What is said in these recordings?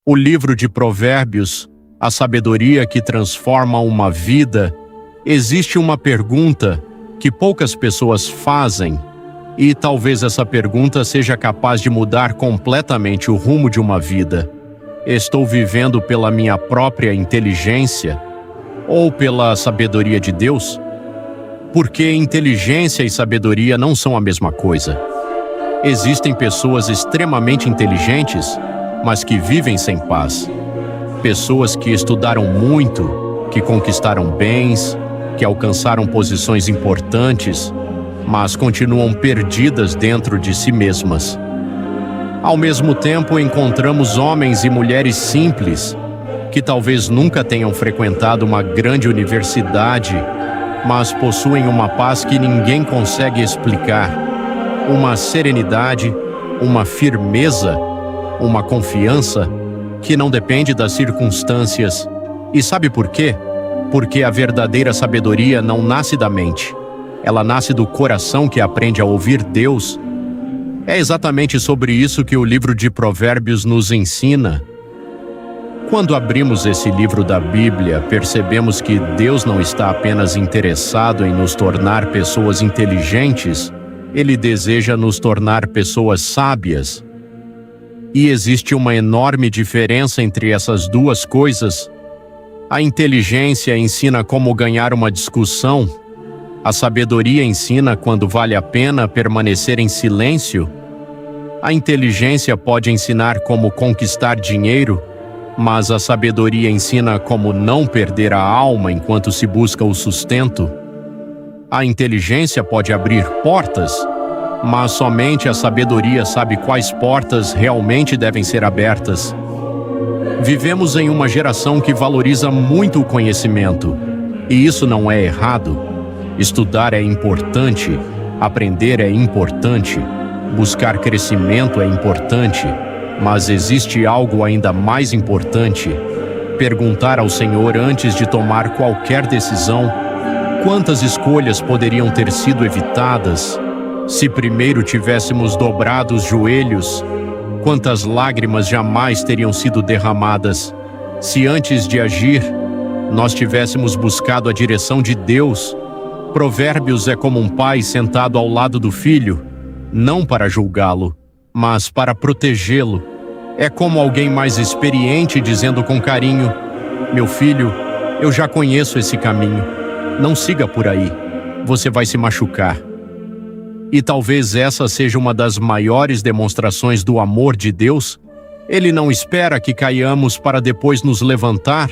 O livro de Provérbios, a sabedoria que transforma uma vida. Existe uma pergunta que poucas pessoas fazem, e talvez essa pergunta seja capaz de mudar completamente o rumo de uma vida. Estou vivendo pela minha própria inteligência ou pela sabedoria de Deus? Porque inteligência e sabedoria não são a mesma coisa. Existem pessoas extremamente inteligentes, mas que vivem sem paz. Pessoas que estudaram muito, que conquistaram bens, que alcançaram posições importantes, mas continuam perdidas dentro de si mesmas. Ao mesmo tempo, encontramos homens e mulheres simples, que talvez nunca tenham frequentado uma grande universidade, mas possuem uma paz que ninguém consegue explicar, uma serenidade, uma firmeza, uma confiança que não depende das circunstâncias. E sabe por quê? Porque a verdadeira sabedoria não nasce da mente. Ela nasce do coração que aprende a ouvir Deus. É exatamente sobre isso que o livro de Provérbios nos ensina. Quando abrimos esse livro da Bíblia, percebemos que Deus não está apenas interessado em nos tornar pessoas inteligentes, Ele deseja nos tornar pessoas sábias. E existe uma enorme diferença entre essas duas coisas. A inteligência ensina como ganhar uma discussão. A sabedoria ensina quando vale a pena permanecer em silêncio. A inteligência pode ensinar como conquistar dinheiro, mas a sabedoria ensina como não perder a alma enquanto se busca o sustento. A inteligência pode abrir portas, mas somente a sabedoria sabe quais portas realmente devem ser abertas. Vivemos em uma geração que valoriza muito o conhecimento, e isso não é errado. Estudar é importante, aprender é importante, buscar crescimento é importante, mas existe algo ainda mais importante: perguntar ao Senhor antes de tomar qualquer decisão. Quantas escolhas poderiam ter sido evitadas se primeiro tivéssemos dobrado os joelhos? Quantas lágrimas jamais teriam sido derramadas se antes de agir nós tivéssemos buscado a direção de Deus? Provérbios é como um pai sentado ao lado do filho, não para julgá-lo, mas para protegê-lo. É como alguém mais experiente dizendo com carinho: meu filho, eu já conheço esse caminho, não siga por aí, você vai se machucar. E talvez essa seja uma das maiores demonstrações do amor de Deus. Ele não espera que caiamos para depois nos levantar.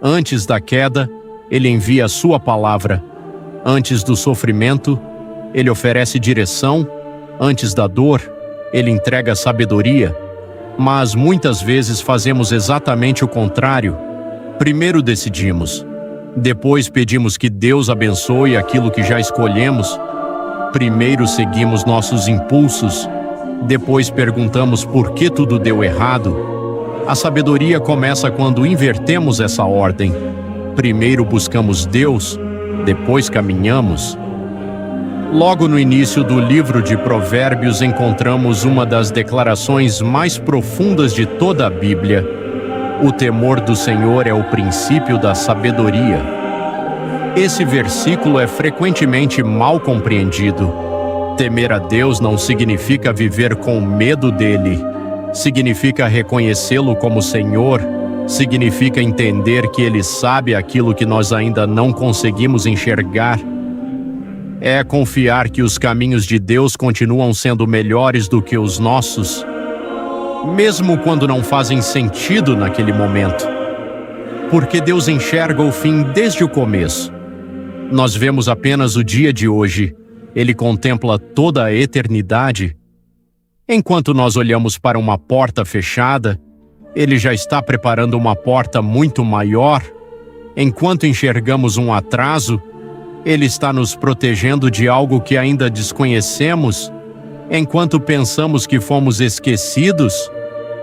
Antes da queda, Ele envia a sua palavra. Antes do sofrimento, Ele oferece direção. Antes da dor, Ele entrega sabedoria. Mas muitas vezes fazemos exatamente o contrário. Primeiro decidimos, depois pedimos que Deus abençoe aquilo que já escolhemos. Primeiro seguimos nossos impulsos, depois perguntamos por que tudo deu errado. A sabedoria começa quando invertemos essa ordem. Primeiro buscamos Deus, depois caminhamos. Logo no início do livro de Provérbios encontramos uma das declarações mais profundas de toda a Bíblia. O temor do Senhor é o princípio da sabedoria. Esse versículo é frequentemente mal compreendido. Temer a Deus não significa viver com medo dele. Significa reconhecê-lo como Senhor. Significa entender que Ele sabe aquilo que nós ainda não conseguimos enxergar. É confiar que os caminhos de Deus continuam sendo melhores do que os nossos, mesmo quando não fazem sentido naquele momento. Porque Deus enxerga o fim desde o começo. Nós vemos apenas o dia de hoje. Ele contempla toda a eternidade. Enquanto nós olhamos para uma porta fechada, Ele já está preparando uma porta muito maior. Enquanto enxergamos um atraso, Ele está nos protegendo de algo que ainda desconhecemos. Enquanto pensamos que fomos esquecidos,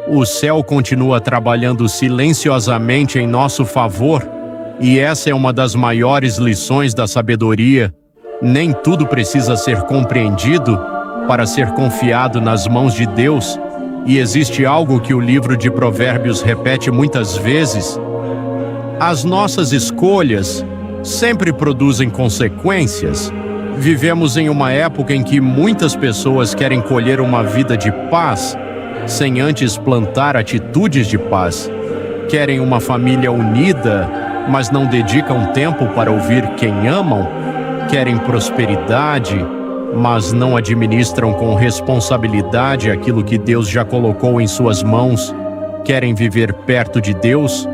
o céu continua trabalhando silenciosamente em nosso favor. E essa é uma das maiores lições da sabedoria. Nem tudo precisa ser compreendido para ser confiado nas mãos de Deus. E existe algo que o livro de Provérbios repete muitas vezes: as nossas escolhas sempre produzem consequências. Vivemos em uma época em que muitas pessoas querem colher uma vida de paz, sem antes plantar atitudes de paz. Querem uma família unida, mas não dedicam tempo para ouvir quem amam. Querem prosperidade, mas não administram com responsabilidade aquilo que Deus já colocou em suas mãos. Querem viver perto de Deus,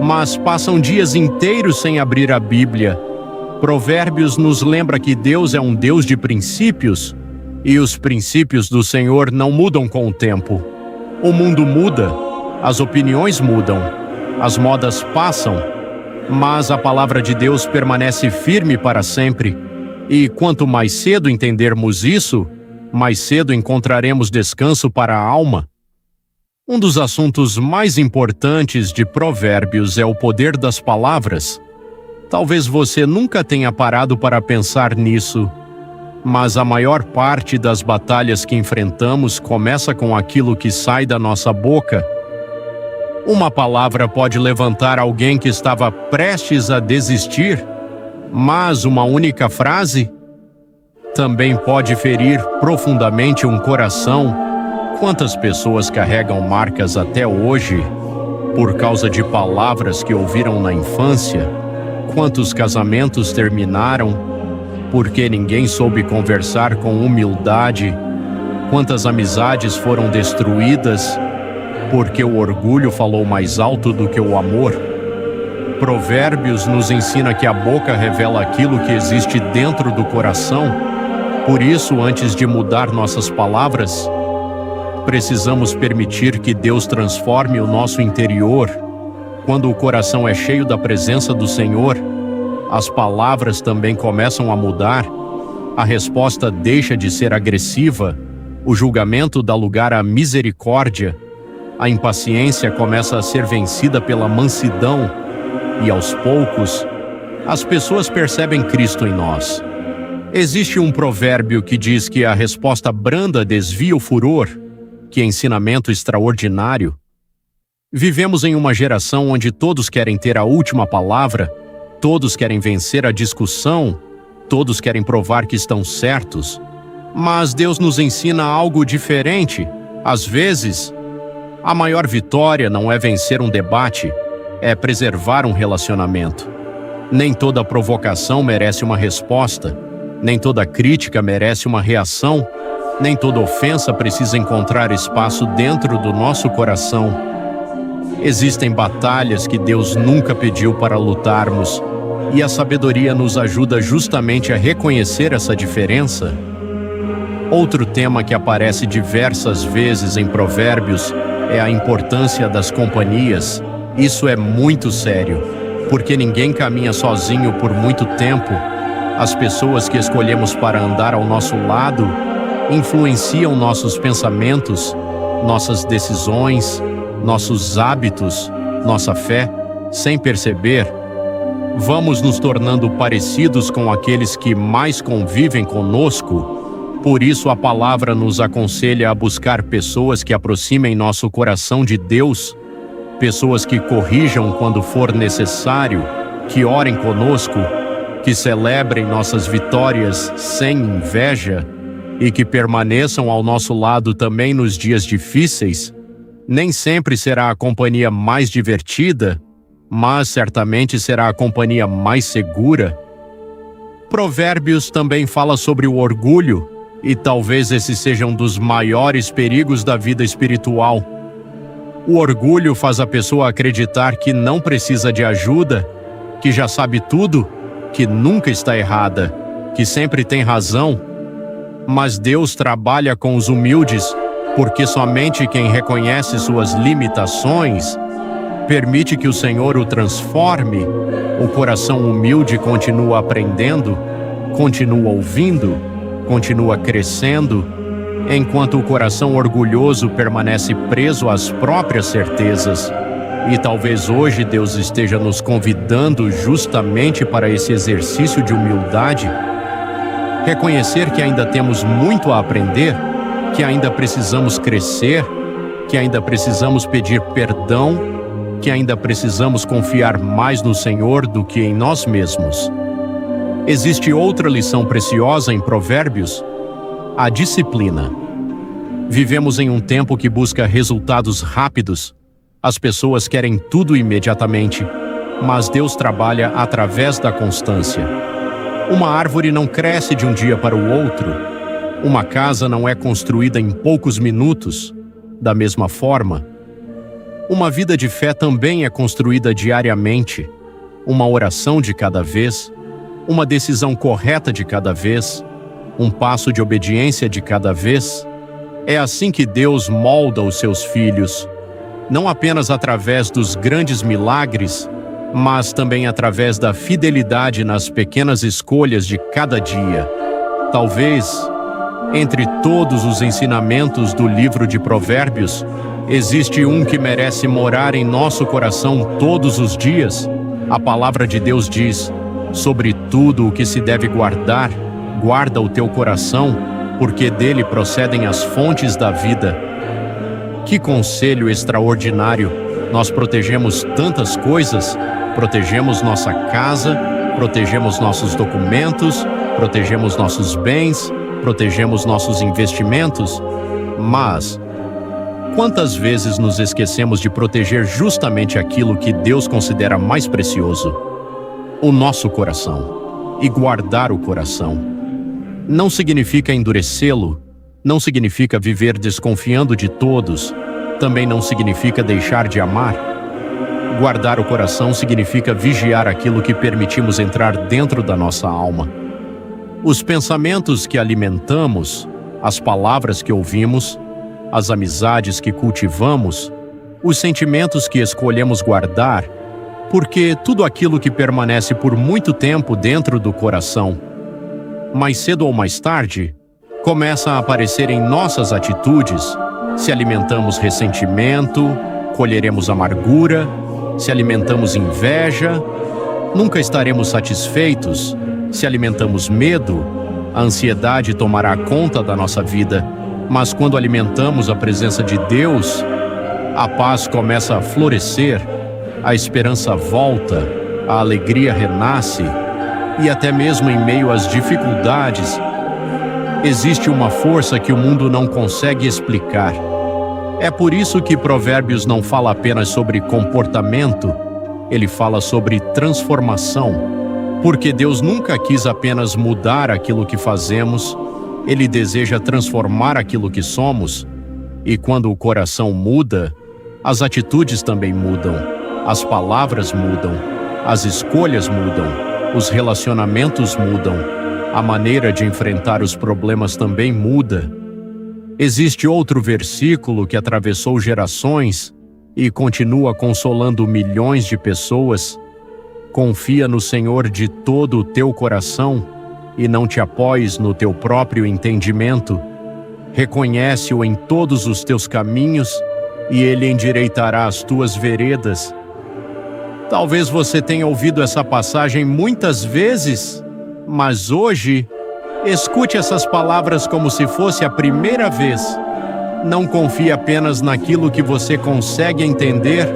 mas passam dias inteiros sem abrir a Bíblia. Provérbios nos lembra que Deus é um Deus de princípios, e os princípios do Senhor não mudam com o tempo. O mundo muda, as opiniões mudam, as modas passam, mas a palavra de Deus permanece firme para sempre. E quanto mais cedo entendermos isso, mais cedo encontraremos descanso para a alma. Um dos assuntos mais importantes de Provérbios é o poder das palavras. Talvez você nunca tenha parado para pensar nisso, mas a maior parte das batalhas que enfrentamos começa com aquilo que sai da nossa boca. Uma palavra pode levantar alguém que estava prestes a desistir, mas uma única frase também pode ferir profundamente um coração. Quantas pessoas carregam marcas até hoje por causa de palavras que ouviram na infância? Quantos casamentos terminaram porque ninguém soube conversar com humildade? Quantas amizades foram destruídas porque o orgulho falou mais alto do que o amor? Provérbios nos ensina que a boca revela aquilo que existe dentro do coração. Por isso, antes de mudar nossas palavras, precisamos permitir que Deus transforme o nosso interior. Quando o coração é cheio da presença do Senhor, as palavras também começam a mudar. A resposta deixa de ser agressiva, o julgamento dá lugar à misericórdia, a impaciência começa a ser vencida pela mansidão, e aos poucos, as pessoas percebem Cristo em nós. Existe um provérbio que diz que a resposta branda desvia o furor. Que ensinamento extraordinário! Vivemos em uma geração onde todos querem ter a última palavra, todos querem vencer a discussão, todos querem provar que estão certos. Mas Deus nos ensina algo diferente. Às vezes, a maior vitória não é vencer um debate, é preservar um relacionamento. Nem toda provocação merece uma resposta, nem toda crítica merece uma reação, nem toda ofensa precisa encontrar espaço dentro do nosso coração. Existem batalhas que Deus nunca pediu para lutarmos, e a sabedoria nos ajuda justamente a reconhecer essa diferença. Outro tema que aparece diversas vezes em Provérbios é a importância das companhias. Isso é muito sério, porque ninguém caminha sozinho por muito tempo. As pessoas que escolhemos para andar ao nosso lado influenciam nossos pensamentos, nossas decisões, nossos hábitos, nossa fé, sem perceber. Vamos nos tornando parecidos com aqueles que mais convivem conosco. Por isso a palavra nos aconselha a buscar pessoas que aproximem nosso coração de Deus, pessoas que corrijam quando for necessário, que orem conosco, que celebrem nossas vitórias sem inveja e que permaneçam ao nosso lado também nos dias difíceis. Nem sempre será a companhia mais divertida, mas certamente será a companhia mais segura. Provérbios também fala sobre o orgulho, e talvez esse seja um dos maiores perigos da vida espiritual. O orgulho faz a pessoa acreditar que não precisa de ajuda, que já sabe tudo, que nunca está errada, que sempre tem razão. Mas Deus trabalha com os humildes, porque somente quem reconhece suas limitações permite que o Senhor o transforme. O coração humilde continua aprendendo, continua ouvindo, continua crescendo, enquanto o coração orgulhoso permanece preso às próprias certezas. E talvez hoje Deus esteja nos convidando justamente para esse exercício de humildade. Reconhecer que ainda temos muito a aprender, que ainda precisamos crescer, que ainda precisamos pedir perdão, que ainda precisamos confiar mais no Senhor do que em nós mesmos. Existe outra lição preciosa em Provérbios: a disciplina. Vivemos em um tempo que busca resultados rápidos. As pessoas querem tudo imediatamente, mas Deus trabalha através da constância. Uma árvore não cresce de um dia para o outro. Uma casa não é construída em poucos minutos. Da mesma forma, uma vida de fé também é construída diariamente. Uma oração de cada vez, uma decisão correta de cada vez, um passo de obediência de cada vez. É assim que Deus molda os seus filhos, não apenas através dos grandes milagres, mas também através da fidelidade nas pequenas escolhas de cada dia. Talvez, entre todos os ensinamentos do livro de Provérbios, existe um que merece morar em nosso coração todos os dias. A palavra de Deus diz: sobre tudo o que se deve guardar, guarda o teu coração, porque dele procedem as fontes da vida. Que conselho extraordinário! Nós protegemos tantas coisas, protegemos nossa casa, protegemos nossos documentos, protegemos nossos bens, protegemos nossos investimentos, mas quantas vezes nos esquecemos de proteger justamente aquilo que Deus considera mais precioso? O nosso coração. E guardar o coração não significa endurecê-lo, não significa viver desconfiando de todos, também não significa deixar de amar. Guardar o coração significa vigiar aquilo que permitimos entrar dentro da nossa alma. Os pensamentos que alimentamos, as palavras que ouvimos, as amizades que cultivamos, os sentimentos que escolhemos guardar, porque tudo aquilo que permanece por muito tempo dentro do coração, mais cedo ou mais tarde, começa a aparecer em nossas atitudes. Se alimentamos ressentimento, colheremos amargura. Se alimentamos inveja, nunca estaremos satisfeitos. Se alimentamos medo, a ansiedade tomará conta da nossa vida. Mas quando alimentamos a presença de Deus, a paz começa a florescer, a esperança volta, a alegria renasce, e até mesmo em meio às dificuldades, existe uma força que o mundo não consegue explicar. É por isso que Provérbios não fala apenas sobre comportamento, ele fala sobre transformação. Porque Deus nunca quis apenas mudar aquilo que fazemos, Ele deseja transformar aquilo que somos. E quando o coração muda, as atitudes também mudam, as palavras mudam, as escolhas mudam, os relacionamentos mudam, a maneira de enfrentar os problemas também muda. Existe outro versículo que atravessou gerações e continua consolando milhões de pessoas. Confia no Senhor de todo o teu coração e não te apoies no teu próprio entendimento. Reconhece-o em todos os teus caminhos e Ele endireitará as tuas veredas. Talvez você tenha ouvido essa passagem muitas vezes, mas hoje, escute essas palavras como se fosse a primeira vez. Não confie apenas naquilo que você consegue entender,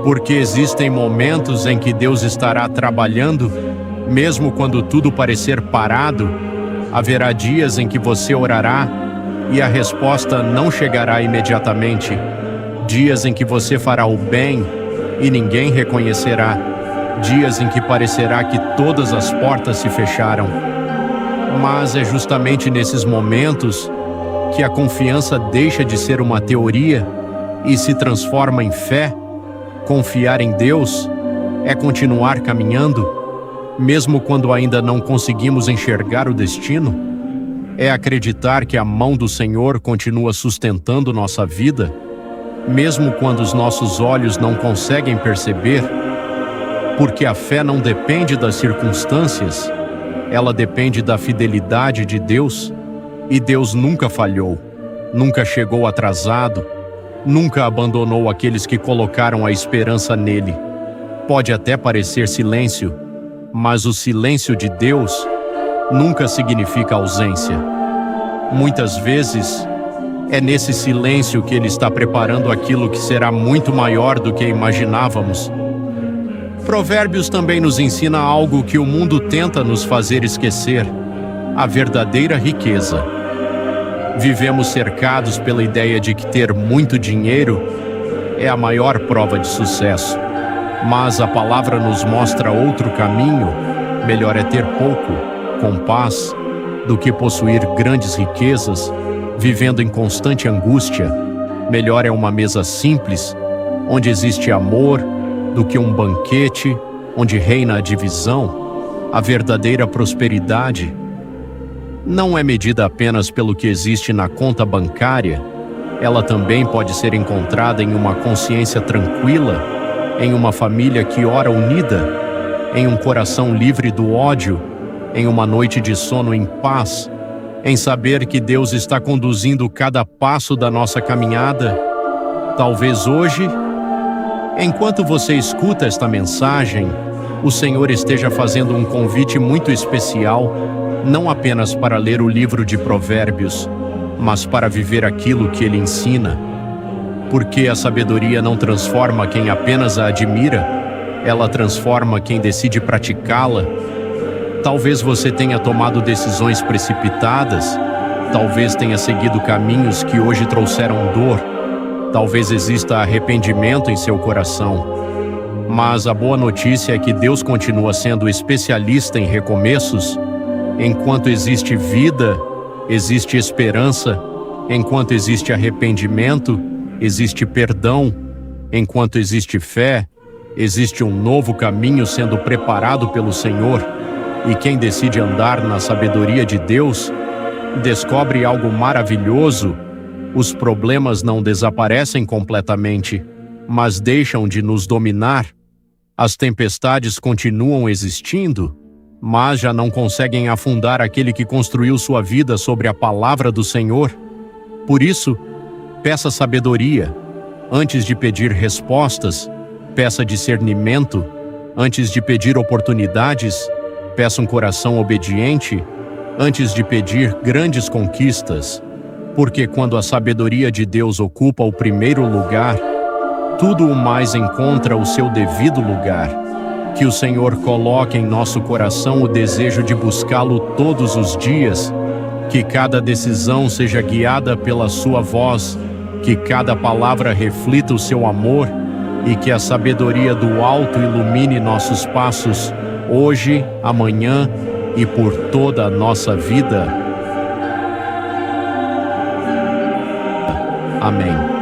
porque existem momentos em que Deus estará trabalhando, mesmo quando tudo parecer parado. Haverá dias em que você orará e a resposta não chegará imediatamente. Dias em que você fará o bem e ninguém reconhecerá. Dias em que parecerá que todas as portas se fecharam. Mas é justamente nesses momentos que a confiança deixa de ser uma teoria e se transforma em fé. Confiar em Deus é continuar caminhando, mesmo quando ainda não conseguimos enxergar o destino. É acreditar que a mão do Senhor continua sustentando nossa vida, mesmo quando os nossos olhos não conseguem perceber, porque a fé não depende das circunstâncias, ela depende da fidelidade de Deus, e Deus nunca falhou, nunca chegou atrasado, nunca abandonou aqueles que colocaram a esperança nele. Pode até parecer silêncio, mas o silêncio de Deus nunca significa ausência. Muitas vezes É nesse silêncio que Ele está preparando aquilo que será muito maior do que imaginávamos. Provérbios também nos ensina algo que o mundo tenta nos fazer esquecer: a verdadeira riqueza. Vivemos cercados pela ideia de que ter muito dinheiro é a maior prova de sucesso. Mas a palavra nos mostra outro caminho. Melhor é ter pouco, com paz, do que possuir grandes riquezas, vivendo em constante angústia. Melhor é uma mesa simples, onde existe amor, do que um banquete, onde reina a divisão. A verdadeira prosperidade não é medida apenas pelo que existe na conta bancária. Ela também pode ser encontrada em uma consciência tranquila, em uma família que ora unida, em um coração livre do ódio, em uma noite de sono em paz, em saber que Deus está conduzindo cada passo da nossa caminhada. Talvez hoje, enquanto você escuta esta mensagem, o Senhor esteja fazendo um convite muito especial, não apenas para ler o livro de Provérbios, mas para viver aquilo que ele ensina. Porque a sabedoria não transforma quem apenas a admira, ela transforma quem decide praticá-la. Talvez você tenha tomado decisões precipitadas, talvez tenha seguido caminhos que hoje trouxeram dor, talvez exista arrependimento em seu coração. Mas a boa notícia é que Deus continua sendo especialista em recomeços. Enquanto existe vida, existe esperança. Enquanto existe arrependimento, existe perdão. Enquanto existe fé, existe um novo caminho sendo preparado pelo Senhor. E quem decide andar na sabedoria de Deus, descobre algo maravilhoso. Os problemas não desaparecem completamente, mas deixam de nos dominar. As tempestades continuam existindo, mas já não conseguem afundar aquele que construiu sua vida sobre a palavra do Senhor. Por isso, peça sabedoria. Antes de pedir respostas, peça discernimento. Antes de pedir oportunidades, peça um coração obediente. Antes de pedir grandes conquistas. Porque quando a sabedoria de Deus ocupa o primeiro lugar, tudo o mais encontra o seu devido lugar. Que o Senhor coloque em nosso coração o desejo de buscá-lo todos os dias. Que cada decisão seja guiada pela sua voz. Que cada palavra reflita o seu amor. E que a sabedoria do alto ilumine nossos passos, hoje, amanhã e por toda a nossa vida. Amém.